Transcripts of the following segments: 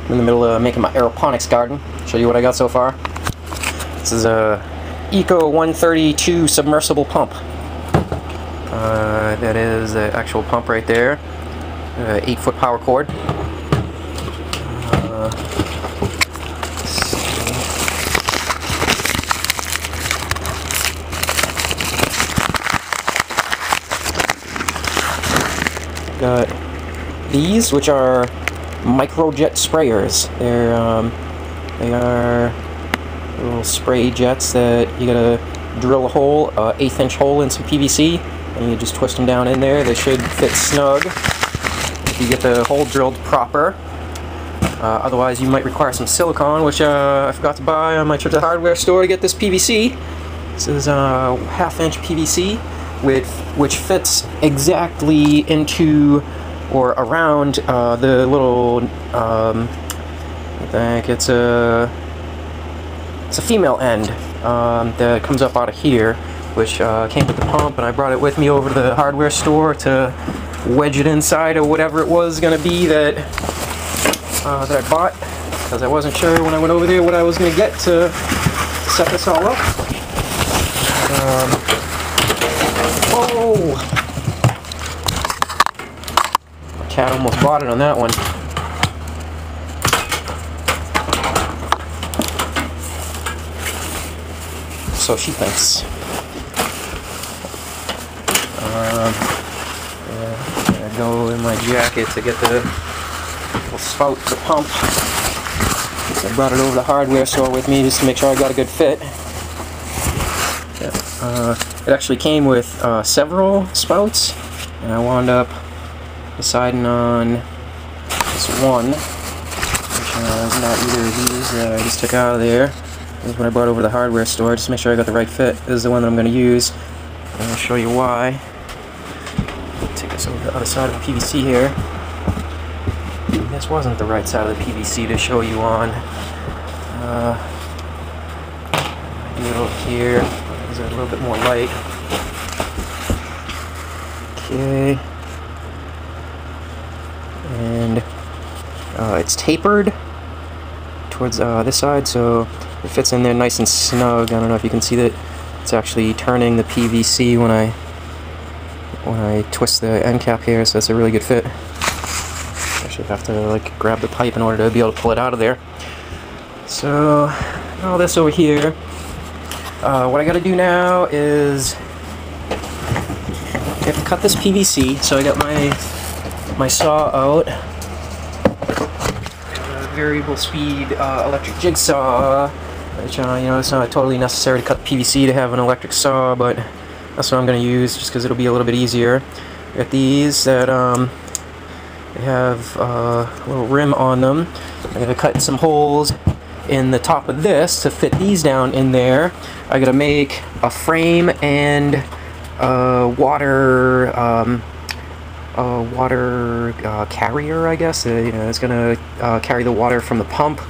I'm in the middle of making my aeroponics garden. Show you what I got so far. This is a Eco 132 submersible pump. That is the actual pump right there. 8-foot power cord. Got these, which are microjet sprayers. They are little spray jets that you gotta drill a hole, 1/8-inch hole in some PVC, and you just twist them down in there. They should fit snug if you get the hole drilled proper. Otherwise, you might require some silicone, which I forgot to buy on my trip to the hardware store to get this PVC. This is 1/2-inch PVC, which fits exactly into or around the little, I think it's a female end that comes up out of here, which came with the pump, and I brought it with me over to the hardware store to wedge it inside of whatever it was going to be that I bought, because I wasn't sure when I went over there what I was going to get to set this all up. Oh! My cat almost bought it on that one. So she thinks. I go in my jacket to get the spout, the pump. So I brought it over to the hardware store with me just to make sure I got a good fit. It actually came with several spouts, and I wound up deciding on this one, which is not either of these that I just took out of there. This is what I brought over to the hardware store just to make sure I got the right fit. This is the one that I'm going to use, and I'll show you why. Take this over to the other side of the PVC here. This wasn't the right side of the PVC to show you on. Do it over here. These are a little bit more light. Okay. And it's tapered towards this side, so it fits in there nice and snug. I don't know if you can see that it's actually turning the PVC when I twist the end cap here, so that's a really good fit. Actually have to like grab the pipe in order to be able to pull it out of there. So all this over here. What I gotta do now is I have to cut this PVC. So I got my saw out, variable speed electric jigsaw, which you know, it's not totally necessary to cut PVC to have an electric saw, but that's what I'm gonna use just because it'll be a little bit easier. I got these that they have a little rim on them. I'm gonna cut some holes in the top of this to fit these down in there. I gotta make a frame and a water carrier, I guess. You know, it's gonna carry the water from the pump,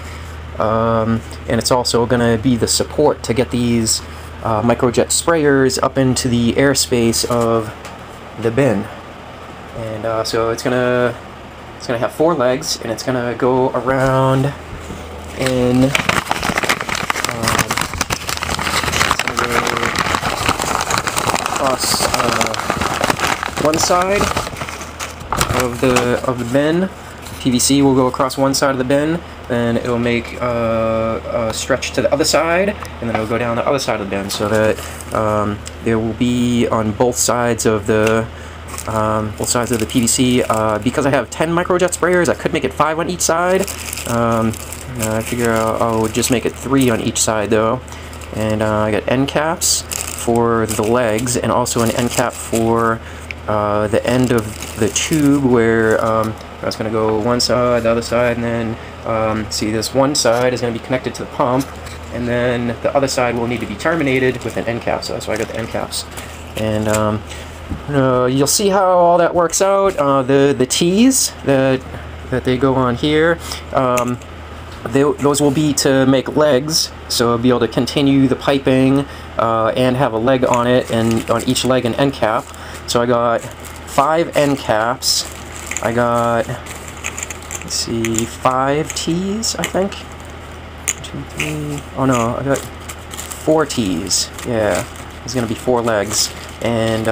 and it's also gonna be the support to get these microjet sprayers up into the airspace of the bin. And so it's gonna have 4 legs, and it's gonna go around in it's gonna go across one side of the bin. PVC will go across one side of the bin, then it'll make a stretch to the other side, and then it'll go down the other side of the bin, so that there will be on both sides of the PVC. Because I have 10 microjet sprayers, I could make it 5 on each side. I figure I'll just make it 3 on each side though. And I got end caps for the legs, and also an end cap for the end of the tube where that's going to go one side, the other side, and then see, this one side is going to be connected to the pump, and then the other side will need to be terminated with an end cap, so that's why I got the end caps. And you'll see how all that works out. The T's that they go on here, those will be to make legs, so I'll be able to continue the piping and have a leg on it, and on each leg an end cap. So I got 5 end caps. I got, let's let's see, 5 T's, I think. 2, 3. Oh no, I got 4 T's. Yeah, there's gonna be 4 legs and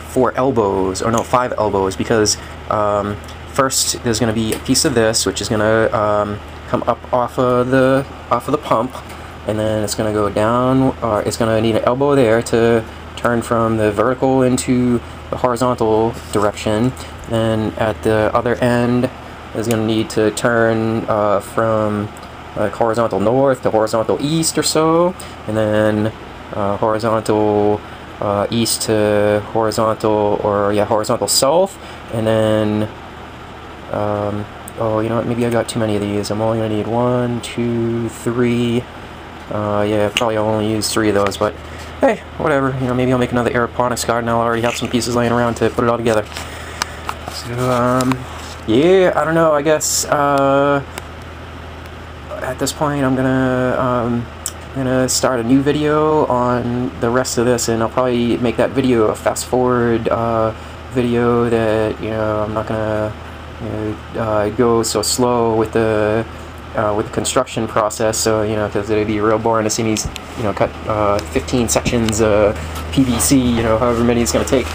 4 elbows. Or no, 5 elbows, because first there's gonna be a piece of this which is gonna come up off of the pump, and then it's gonna go down. It's gonna need an elbow there to turn from the vertical into the horizontal direction. Then at the other end is going to need to turn from horizontal north to horizontal east or so, and then horizontal east to horizontal, or yeah, horizontal south, and then oh, you know what, maybe I got too many of these. I'm only going to need 1, 2, 3. Yeah, probably I'll only use 3 of those, but hey, whatever. You know, maybe I'll make another aeroponics garden. I'll already have some pieces laying around to put it all together. So, yeah, I don't know. I guess at this point, I'm gonna start a new video on the rest of this, and I'll probably make that video a fast forward video that, you know, I'm not gonna go so slow with the construction process, so, you know, because it'd be real boring to see me, you know, cut 15 sections of PVC, you know, however many it's going to take.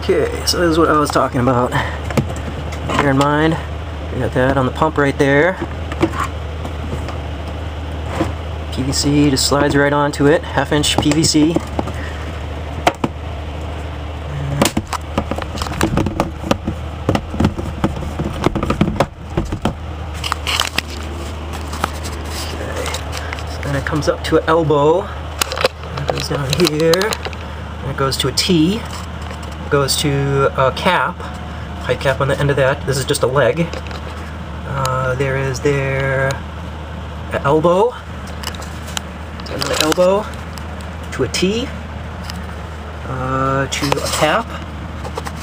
Okay, so this is what I was talking about. Bear in mind, we got that on the pump right there. PVC just slides right onto it, 1/2-inch PVC. And it comes up to an elbow, it goes down here, and it goes to a T, it goes to a cap, pipe cap on the end of that. This is just a leg. There is an elbow, to another elbow, to a T, to a cap,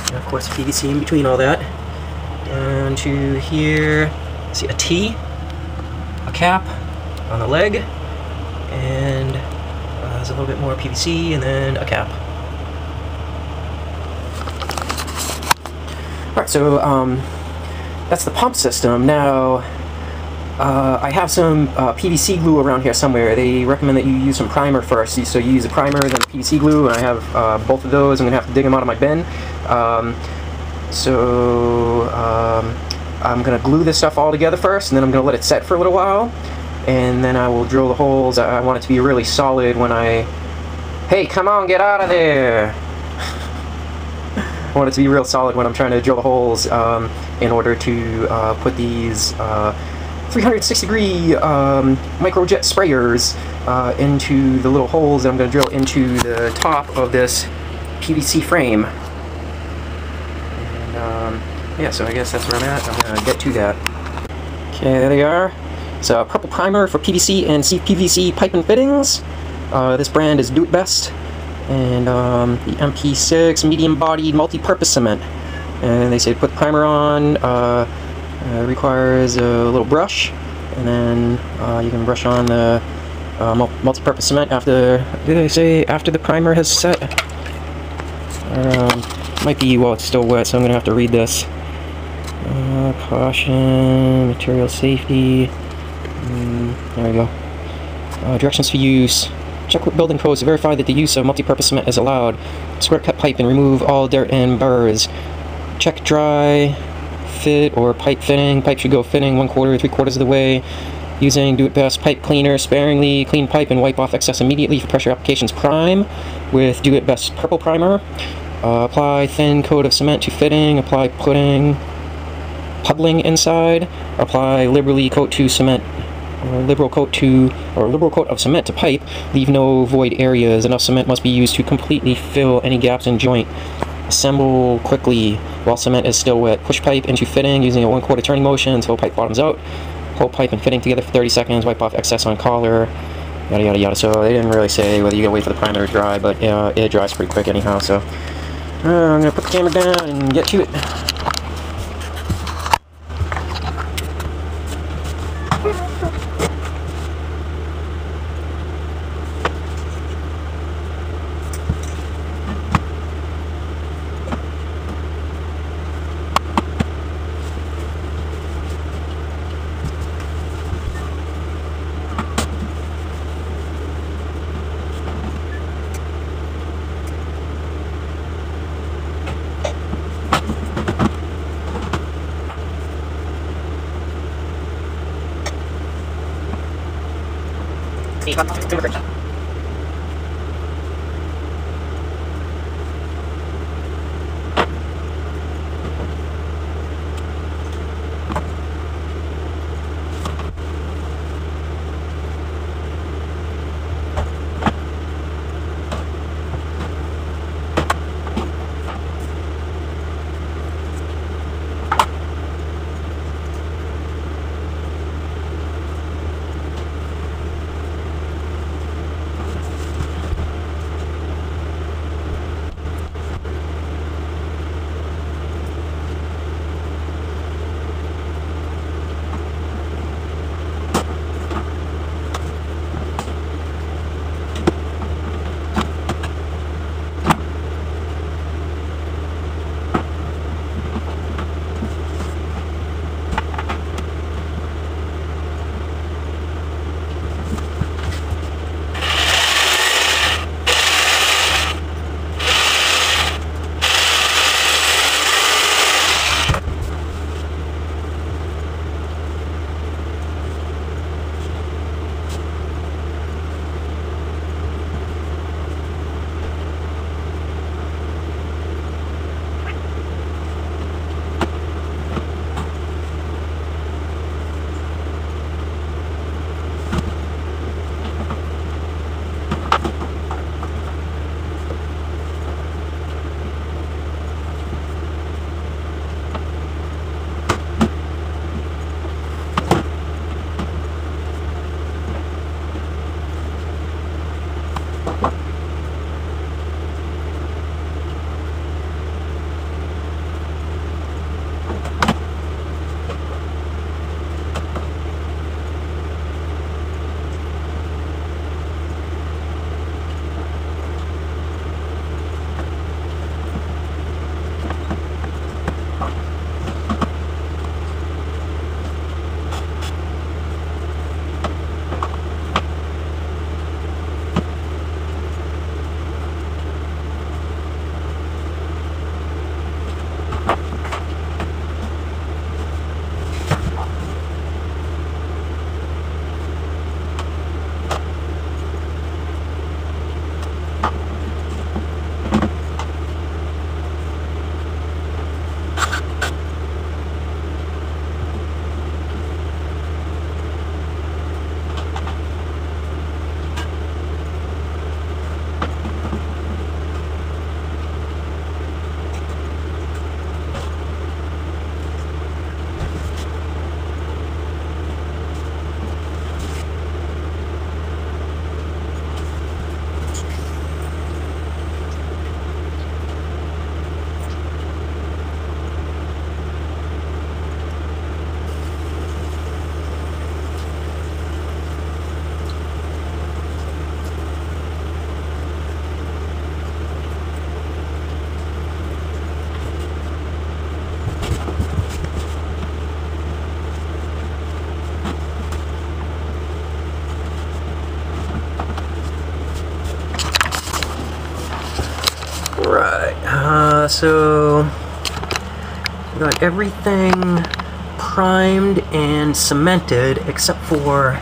and of course PVC in between all that, down to here, see a T, a cap on the leg, and there's a little bit more PVC, and then a cap. Alright, so that's the pump system. Now, I have some PVC glue around here somewhere. They recommend that you use some primer first. So you use a primer, then PVC glue, and I have both of those. I'm going to have to dig them out of my bin. I'm going to glue this stuff all together first, and then I'm going to let it set for a little while. And then I will drill the holes. I want it to be really solid when I... Hey, come on, get out of there! I want it to be real solid when I'm trying to drill the holes in order to put these 360-degree microjet sprayers into the little holes that I'm going to drill into the top of this PVC frame. And yeah, so I guess that's where I'm at. I'm going to get to that. Okay, there they are. It's a purple primer for PVC and CPVC pipe and fittings. This brand is Do It Best. And the MP6 medium-bodied multi-purpose cement. And they say to put the primer on, requires a little brush, and then you can brush on the multi-purpose cement after, did they say after the primer has set? Or, might be while it's still wet, so I'm going to have to read this. Caution, material safety, there we go. Directions for use. Check with building codes to verify that the use of multi-purpose cement is allowed. Square cut pipe and remove all dirt and burrs. Check dry fit or pipe fitting. Pipe should go fitting 1/4 or 3/4 of the way. Using Do It Best pipe cleaner sparingly. Clean pipe and wipe off excess immediately for pressure applications. Prime with Do It Best purple primer. Apply thin coat of cement to fitting. Apply puddling inside. Apply liberal coat of cement to pipe. Leave no void areas. Enough cement must be used to completely fill any gaps in joint. Assemble quickly while cement is still wet. Push pipe into fitting using a 1/4 turning motion until pipe bottoms out. Hold pipe and fitting together for 30 seconds. Wipe off excess on collar. Yada yada yada. So they didn't really say whether you gotta wait for the primer to dry, but it dries pretty quick anyhow. So I'm gonna put the camera down and get to it. So we got everything primed and cemented except for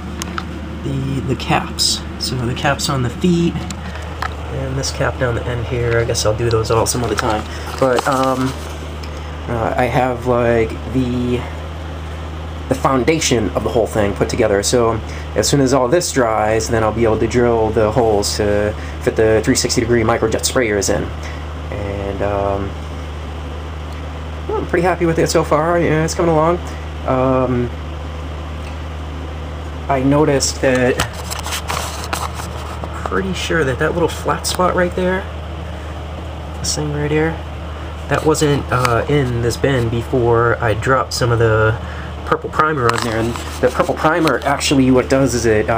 the caps. So the caps on the feet and this cap down the end here. I guess I'll do those all some other time. But I have like the foundation of the whole thing put together. So as soon as all this dries, then I'll be able to drill the holes to fit the 360-degree microjet sprayers in. And I'm pretty happy with it so far. Yeah, it's coming along. I noticed that, I'm pretty sure that that little flat spot right there, this thing right here, that wasn't in this bin before I dropped some of the purple primer on there. And the purple primer, actually what it does is it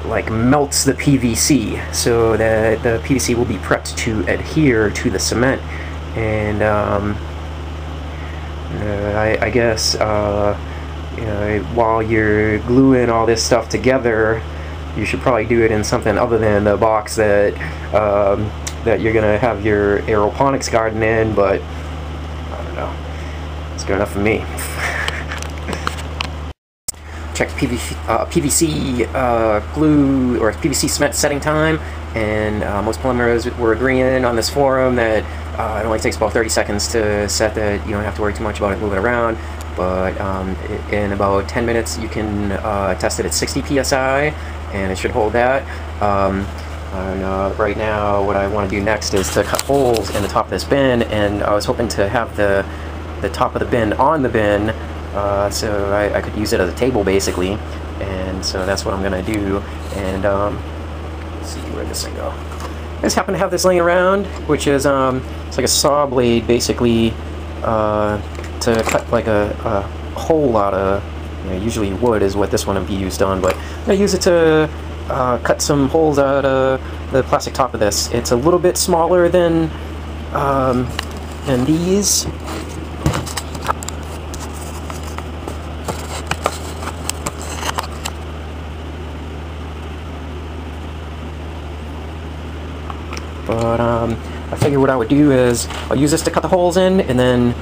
like melts the PVC, so that the PVC will be prepped to adhere to the cement. And I guess you know, while you're gluing all this stuff together, you should probably do it in something other than the box that that you're gonna have your aeroponics garden in. But I don't know, it's good enough for me. Check PVC glue or PVC cement setting time, and most plumbers were agreeing on this forum that it only takes about 30 seconds to set, that you don't have to worry too much about it moving around. But in about 10 minutes you can test it at 60 psi, and it should hold that. And right now what I want to do next is to cut holes in the top of this bin, and I was hoping to have the top of the bin on the bin, so I could use it as a table basically. And so that's what I'm gonna do. And let's see, where this thing go. I just happen to have this laying around, which is it's like a saw blade basically, to cut like a hole out of, you know, usually wood is what this one would be used on, but I'm gonna use it to cut some holes out of the plastic top of this. It's a little bit smaller than these. But I figure what I would do is I'll use this to cut the holes in, and then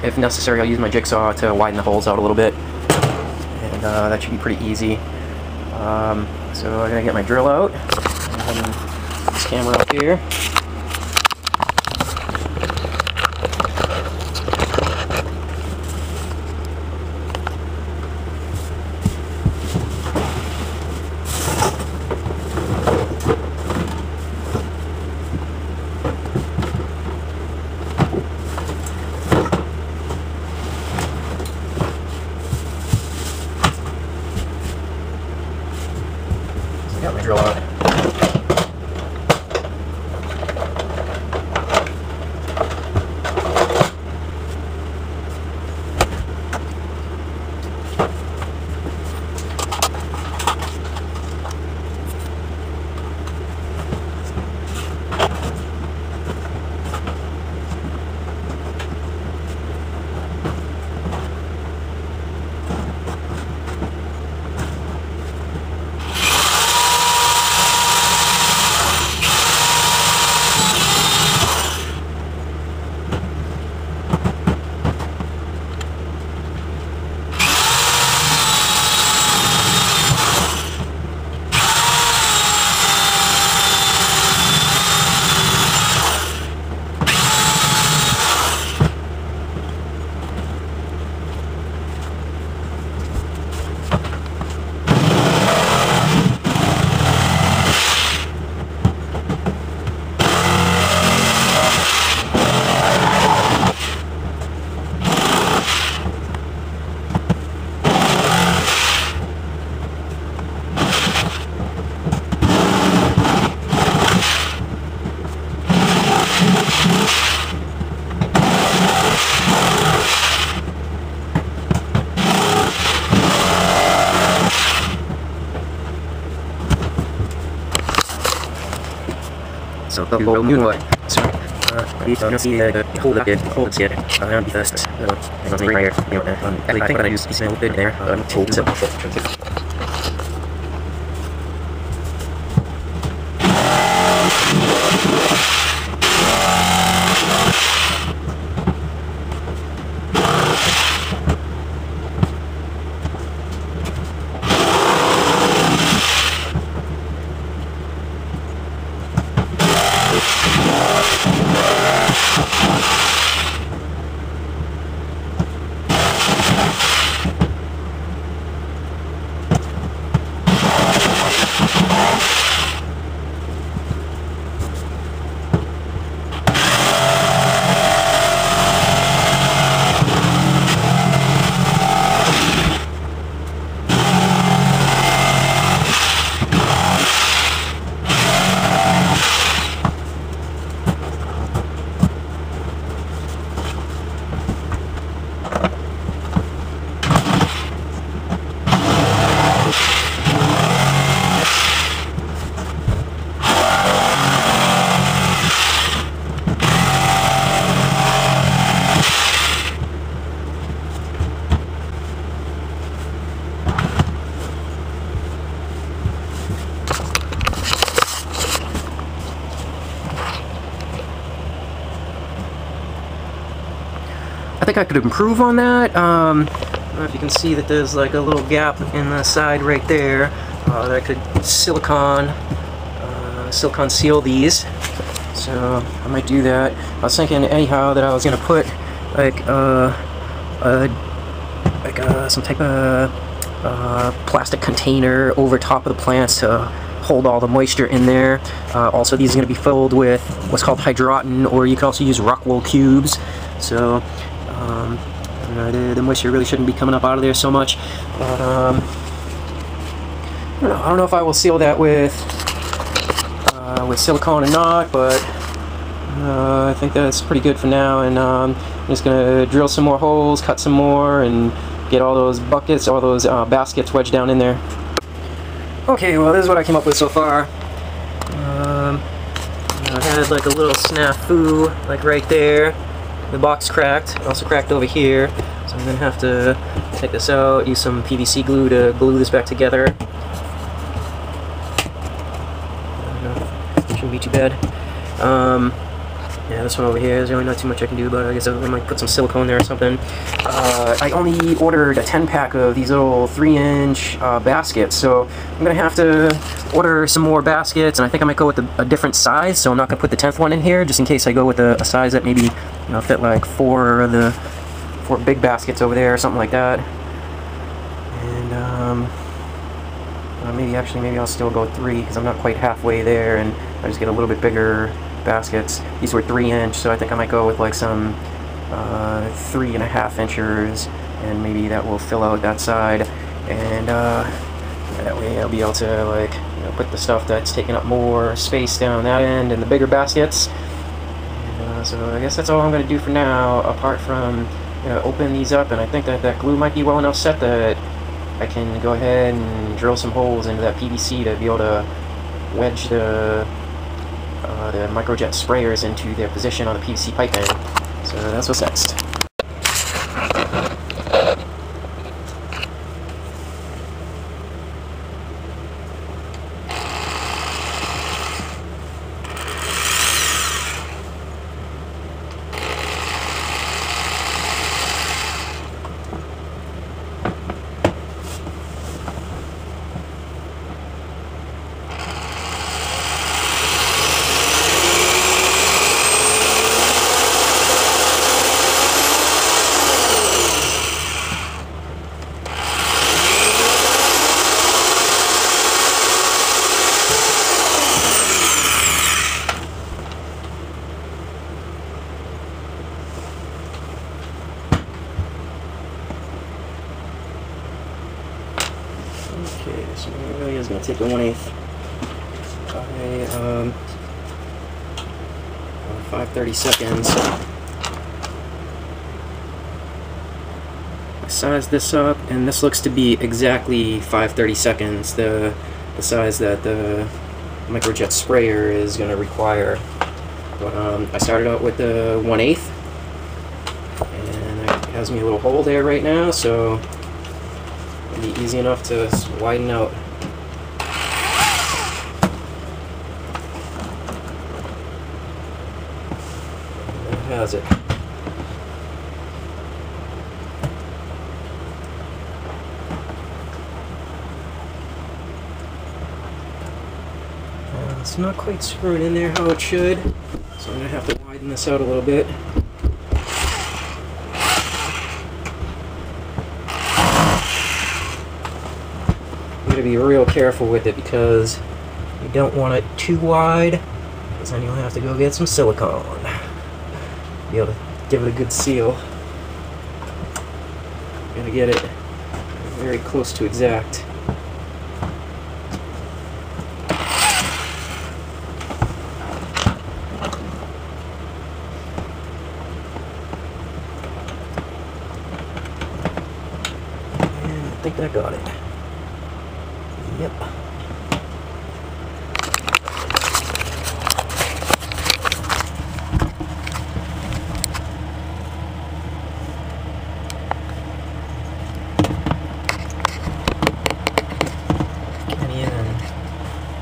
if necessary I'll use my jigsaw to widen the holes out a little bit, and that should be pretty easy. So I'm gonna get my drill out, and this camera up here. Got my drill out. So the whole new one. So you don't see the hold up it, holds it around the first. And right here, you know, I think that I used this little bit there. Hold it. think I could improve on that. I don't know if you can see that there's like a little gap in the side right there that I could silicone seal these. So I might do that. I was thinking anyhow that I was gonna put like some type of plastic container over top of the plants to hold all the moisture in there. Also, these are going to be filled with what's called hydroton, or you can also use rock wool cubes. So the moisture really shouldn't be coming up out of there so much. But I don't know if I will seal that with silicone or not, but I think that's pretty good for now. And I'm just going to drill some more holes, cut some more, and get all those buckets, all those baskets wedged down in there. Okay, well, this is what I came up with so far. I had like a little snafu, like right there. The box cracked. Also cracked over here. So I'm gonna have to take this out, use some PVC glue to glue this back together. Shouldn't be too bad. Yeah, this one over here, there's really not too much I can do about it. I guess I might put some silicone there or something. I only ordered a 10-pack of these little 3-inch baskets, so I'm going to have to order some more baskets, and I think I might go with a different size, so I'm not going to put the 10th one in here, just in case I go with a size that maybe, fit like 4 big baskets over there, or something like that. And maybe I'll still go 3, because I'm not quite halfway there, and I just get a little bit bigger baskets. These were 3-inch, so I think I might go with like some 3.5 inchers, and maybe that will fill out that side, and that way I'll be able to like put the stuff that's taking up more space down that end in the bigger baskets. And, so I guess that's all I'm going to do for now, apart from open these up, and I think that glue might be well enough set that I can go ahead and drill some holes into that PVC to be able to wedge the microjet sprayers into their position on the PVC piping. So that's what's next. Okay, so it really is going to take the 1/8 by 5/32. I sized this up, and this looks to be exactly 5/32, the size that the microjet sprayer is going to require. But I started out with the 1/8, and it has me a little hole there right now, so it'll be easy enough to widen out. And that has it. It's not quite screwing in there how it should, so I'm going to have to widen this out a little bit. You got to be real careful with it because you don't want it too wide, because then you'll have to go get some silicone. Be able to give it a good seal. Got to get it very close to exact. I think I got it. Yep.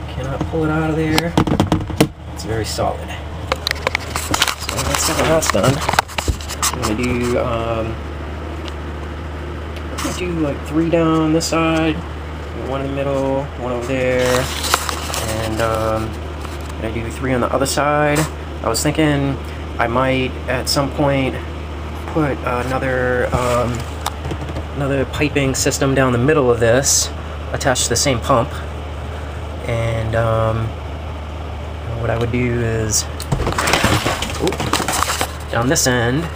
Cannot pull it out of there. It's very solid. So that's how that's done. I'm gonna do like 3 down this side, 1 in the middle, 1 over there, and I'm gonna do 3 on the other side. I was thinking I might at some point put another piping system down the middle of this, attached to the same pump, and what I would do is down this end,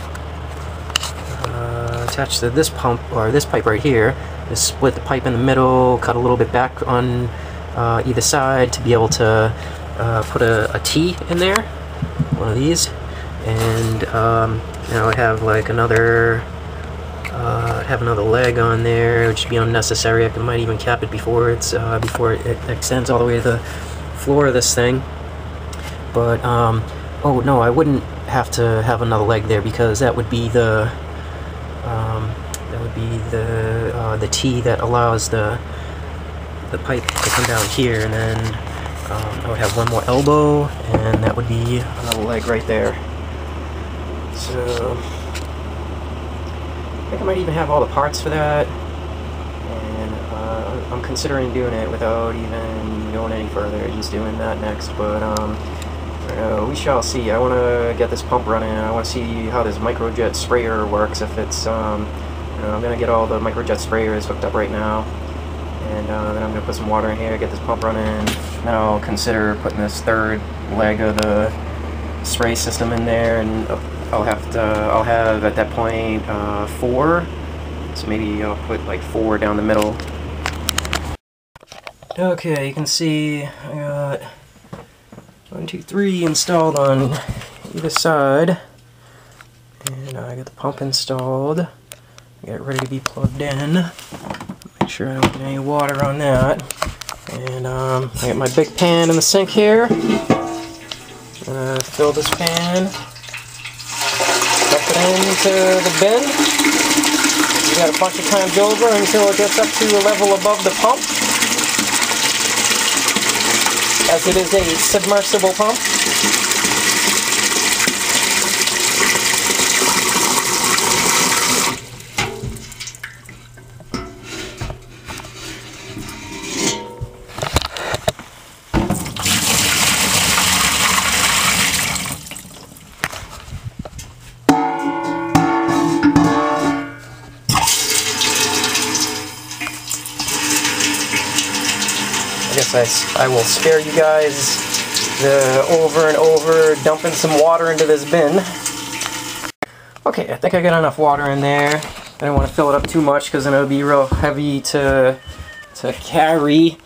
attached to this pump, or this pipe right here, just split the pipe in the middle, cut a little bit back on either side to be able to put a T in there, one of these, and now I have like another leg on there, which would be unnecessary. I might even cap it before it extends all the way to the floor of this thing. But oh no, I wouldn't have to have another leg there, because that would be the T that allows the pipe to come down here, and then I would have 1 more elbow, and that would be another leg right there. So I think I might even have all the parts for that, and I'm considering doing it without even going any further, just doing that next. But we shall see. I want to get this pump running. I want to see how this microjet sprayer works. If it's, I'm going to get all the microjet sprayers hooked up right now, and then I'm going to put some water in here, get this pump running. Then I'll consider putting this 3rd leg of the spray system in there, and I'll have at that point 4. So maybe I'll put like 4 down the middle. Okay, you can see I got 1, 2, 3 installed on either side, and I got the pump installed. Get it ready to be plugged in. Make sure I don't get any water on that. And I got my big pan in the sink here. I'm gonna fill this pan, dump it into the bin. You got a bunch of times over until it gets up to a level above the pump, as it is a submersible pump. I guess I will spare you guys the over and over dumping some water into this bin. Okay, I think I got enough water in there. I don't want to fill it up too much, because then it'll be real heavy to carry.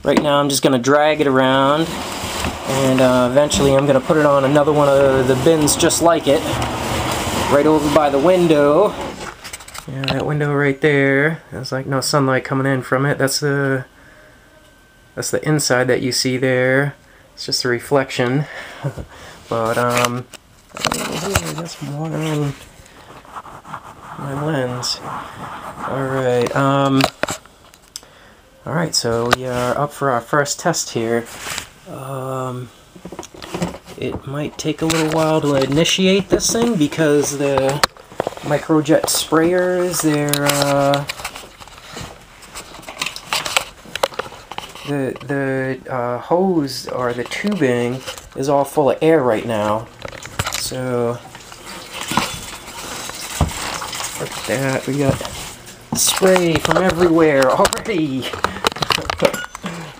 Right now I'm just going to drag it around, and eventually I'm going to put it on another one of the bins just like it, right over by the window. Yeah, that window right there, there's like no sunlight coming in from it. That's the inside that you see there. It's just a reflection. But I got some water in my lens. Alright, so we are up for our first test here. It might take a little while to initiate this thing, because the microjet sprayers, the hose, or the tubing, is all full of air right now. So look at that, we got spray from everywhere already.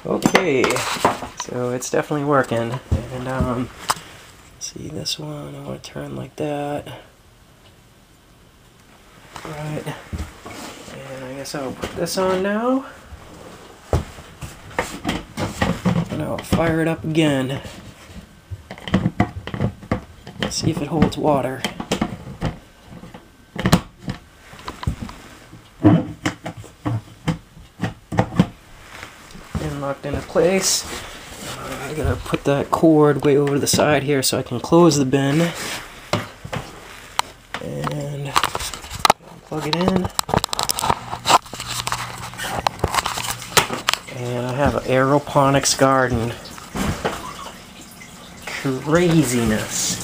Okay, so it's definitely working. And see this one, I want to turn like that. Right, and I guess I'll put this on now. And I'll fire it up again. Let's see if it holds water. And locked into place. I gotta put that cord way over to the side here so I can close the bin. And plug it in. And I have an Aeroponics garden. Craziness.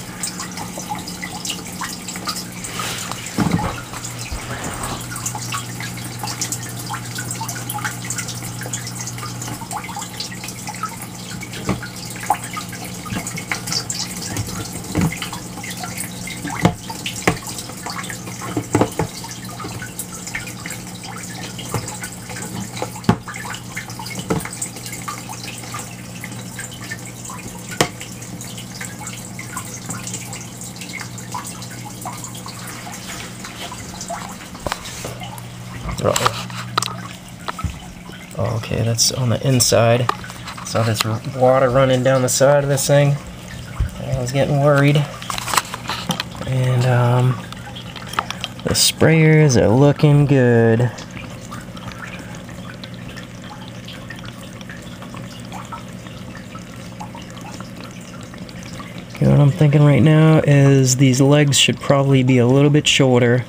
Okay, that's on the inside. So there's water running down the side of this thing. I was getting worried. And the sprayers are looking good. You know what I'm thinking right now is these legs should probably be a little bit shorter.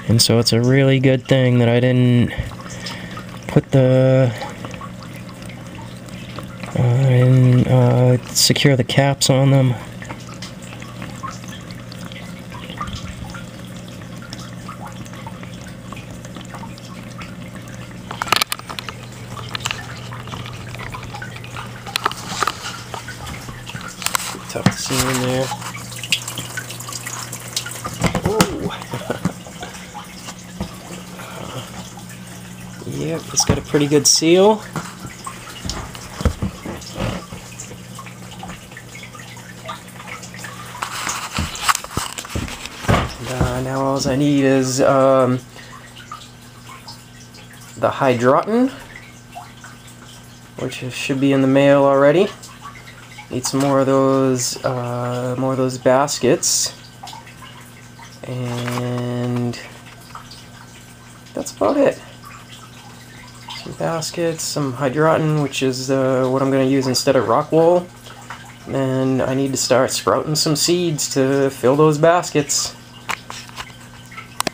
And so it's a really good thing that I didn't put the secure the caps on them. Tough to see in there. Yep, it's got a pretty good seal. And, now all I need is the hydroton, which should be in the mail already. Need some more of those baskets, and that's about it. Some baskets, some hydroton, which is what I'm going to use instead of rock wool, and I need to start sprouting some seeds to fill those baskets.